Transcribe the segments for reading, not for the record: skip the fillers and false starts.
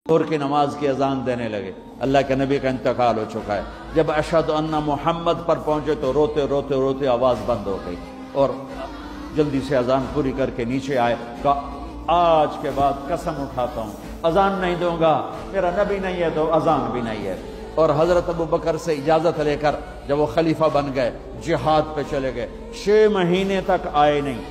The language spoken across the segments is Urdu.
ظہر کی نماز کی اذان دینے لگے، اللہ کے نبی کا انتقال ہو چکا ہے۔ جب اشہد ان محمد پر پہنچے تو روتے روتے روتے آواز بند ہو گئی، اور جلدی سے اذان پوری کر کے نیچے آئے، کہا آج کے بعد قسم اٹھاتا ہوں اذان نہیں دوں گا، میرا نبی نہیں ہے تو اذان بھی نہیں ہے۔ اور حضرت ابو بکر سے اجازت لے کر جب وہ خلیفہ بن گئے، جہاد پہ چلے گئے، 6 مہینے تک آئے نہیں۔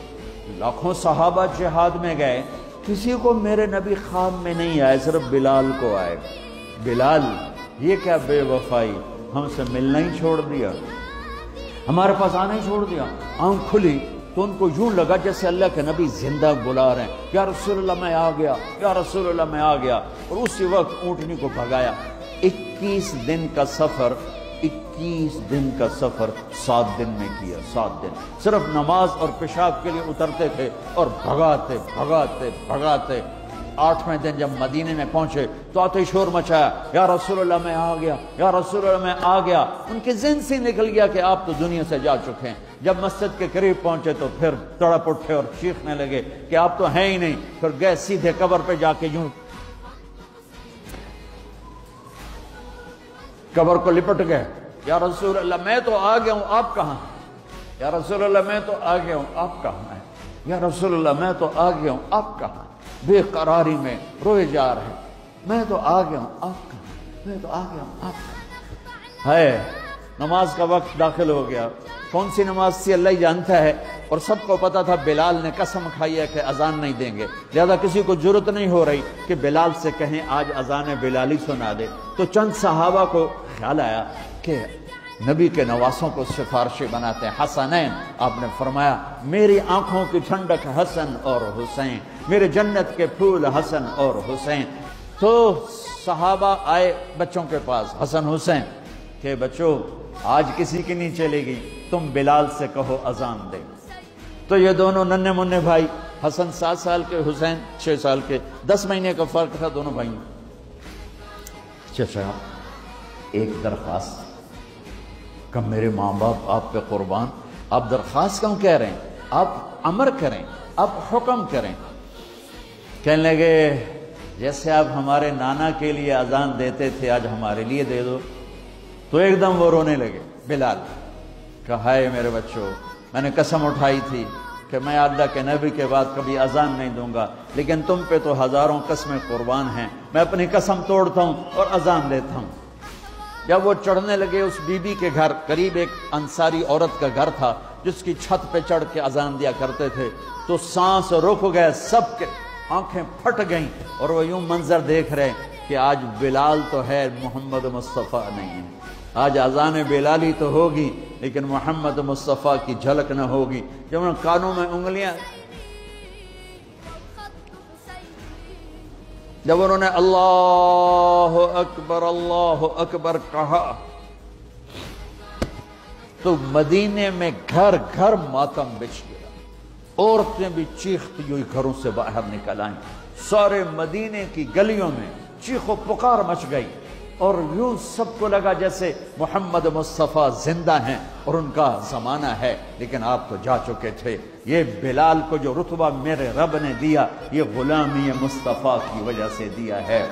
لاکھوں صحابہ جہاد میں گئے، کسی کو میرے نبی خواب میں نہیں آئے، صرف بلال کو آئے۔ بلال، یہ کیا بے وفائی، ہم سے ملنا ہی چھوڑ دیا، ہمارے پاس آنا ہی چھوڑ دیا۔ آنکھ کھلی تو ان کو یوں لگا جیسے اللہ کے نبی زندہ بلا رہے ہیں، یا رسول اللہ میں آ گیا، یا رسول اللہ میں آ گیا، اور اسی وقت اونٹنی کو بھگایا۔ 21 دن کا سفر 7 دن میں کیا، 7 دن صرف نماز اور پیشاب کے لیے اترتے تھے اور بھگاتے بھگاتے بھگاتے۔ 8ویں دن جب مدینے میں پہنچے تو آتے شور مچایا، یا رسول اللہ میں آ گیا، یا رسول اللہ میں آ گیا۔ ان کے ذہن سے نکل گیا کہ آپ تو دنیا سے جا چکے ہیں۔ جب مسجد کے قریب پہنچے تو پھر تڑپ اٹھے اور چیخنے لگے کہ آپ تو ہیں ہی نہیں۔ پھر گئے سیدھے قبر پہ جا کے یوں قبر کو لپٹ گئے، یا رسول اللہ میں تو آ گیا ہوں، آپ کہاں ہیں؟ یا رسول اللہ میں تو آ گیا ہوں، آپ کہاں ہیں؟ یا رسول اللہ میں تو آ گیا ہوں، آپ کہاں ہیں؟ بے قراری میں روئے جا رہے ہیں، میں تو آ گیا ہوں، آپ کہاں ہیں؟ میں تو آ گیا ہوں، آپ کہاں ہیں؟ ہے نماز کا وقت داخل ہو گیا۔ کون سی نماز تھی اللہ ہی جانتا ہے، اور سب کو پتا تھا بلال نے قسم کھائی ہے کہ اذان نہیں دیں گے، لہذا کسی کو ضرورت نہیں ہو رہی کہ بلال سے کہیں آج اذان بلالی سنا دے۔ تو چند صحابہ کو خیال آیا کہ نبی کے نواسوں کو سفارشی بناتے ہیں، حسنین۔ آپ نے فرمایا میری آنکھوں کی ٹھنڈک حسن اور حسین، میرے جنت کے پھول حسن اور حسین۔ تو صحابہ آئے بچوں کے پاس، حسن حسین، کہ بچوں آج کسی کی نہیں چلے گی، تم بلال سے کہو اذان دے۔ تو یہ دونوں ننھے منھے بھائی، حسن 7 سال کے، حسین 6 سال کے، 10 مہینے کا فرق تھا دونوں بھائیوں۔ چچا ایک درخواست، کہ میرے ماں باپ آپ پہ قربان، آپ درخواست کیوں کہہ رہے ہیں؟ آپ امر کریں، آپ حکم کریں۔ کہنے لگے جیسے آپ ہمارے نانا کے لیے اذان دیتے تھے آج ہمارے لیے دے دو۔ تو ایک دم وہ رونے لگے بلال، کہا ہائے میرے بچوں، میں نے قسم اٹھائی تھی کہ میں اللہ کے نبی کے بعد کبھی اذان نہیں دوں گا، لیکن تم پہ تو ہزاروں قسمیں قربان ہیں، میں اپنی قسم توڑتا ہوں اور اذان دیتا ہوں۔ جب وہ چڑھنے لگے اس بی بی کے گھر، قریب ایک انصاری عورت کا گھر تھا جس کی چھت پہ چڑھ کے اذان دیا کرتے تھے، تو سانس رک گئے، سب کے آنکھیں پھٹ گئیں، اور وہ یوں منظر دیکھ رہے کہ آج بلال تو ہے، محمد مصطفیٰ نہیں ہے۔ آج اذان بلالی تو ہوگی لیکن محمد مصطفیٰ کی جھلک نہ ہوگی۔ جب انہوں نے کانوں میں انگلیاں، جب انہوں نے اللہ اکبر کہا تو مدینے میں گھر گھر ماتم بچھ گیا، عورتیں بھی چیختی ہوئی گھروں سے باہر نکل آئیں، سارے مدینے کی گلیوں میں چیخ و پکار مچ گئی، اور یوں سب کو لگا جیسے محمد مصطفیٰ زندہ ہیں اور ان کا زمانہ ہے، لیکن آپ تو جا چکے تھے۔ یہ بلال کو جو رتبہ میرے رب نے دیا، یہ غلامی مصطفیٰ کی وجہ سے دیا ہے۔